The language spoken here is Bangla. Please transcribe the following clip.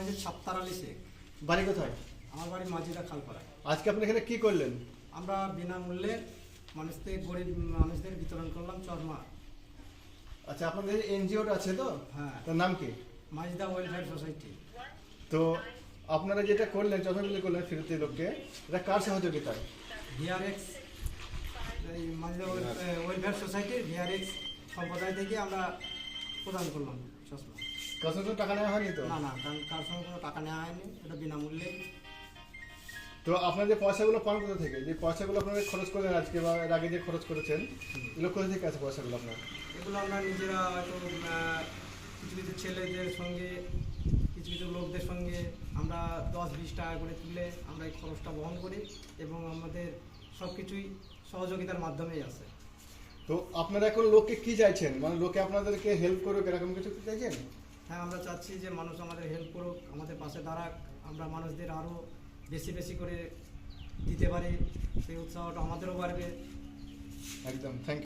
মসজিদ সাত্তার আলী শেখ। বাড়ি কোথায়? আমার বাড়ি মাজিদা খালপাড়ায়। আজকে আপনি এখানে কি করলেন? আমরা বিনামূল্যে মানুষদের, গরিব মানুষদের বিতরণ করলাম চরমা। আচ্ছা, আপনাদের এনজিওটা আছে তো? হ্যাঁ। তার নাম কি? Majida welfare society. তো আপনারা যেটা করলেন, চর্মাগুলি করলেন ফিরতি লোককে, এটা কার সহযোগিতায়? ভিআরএক্স, এই মাজিদা ওয়েলফেয়ার সোসাইটির ভিআরএক্স সম্প্রদায় থেকে আমরা প্রদান করলাম চশমা। কার সঙ্গে টাকা নেওয়া হয়নি তো? না না, কারণ কার সঙ্গে কোনো টাকা নেওয়া হয়নি, এটা বিনামূল্যে। তো আপনার যে পয়সাগুলো পান কোথা থেকে? যে পয়সাগুলো আপনারা খরচ করলেন আজকে বা এর আগে যে খরচ করেছেন, এগুলো কোথা থেকে আছে পয়সাগুলো আপনার? এগুলো আমরা নিজেরা হয়তো কিছু কিছু ছেলেদের সঙ্গে, কিছু কিছু লোকদের সঙ্গে আমরা 10-20 টাকা করে তুলে আমরা এই খরচটা বহন করি, এবং আমাদের সব কিছুই সহযোগিতার মাধ্যমেই আছে। তো আপনারা এখন লোককে কি চাইছেন? মানে লোকে আপনাদেরকে হেল্প করুক, এরকম কিছু কি চাইছেন? হ্যাঁ, আমরা চাচ্ছি যে মানুষ আমাদের হেল্প করুক, আমাদের পাশে দাঁড়াক, আমরা মানুষদের আরও বেশি বেশি করে দিতে পারি, সেই উৎসাহটা আমাদেরও বাড়বে। একদম, থ্যাংক ইউ।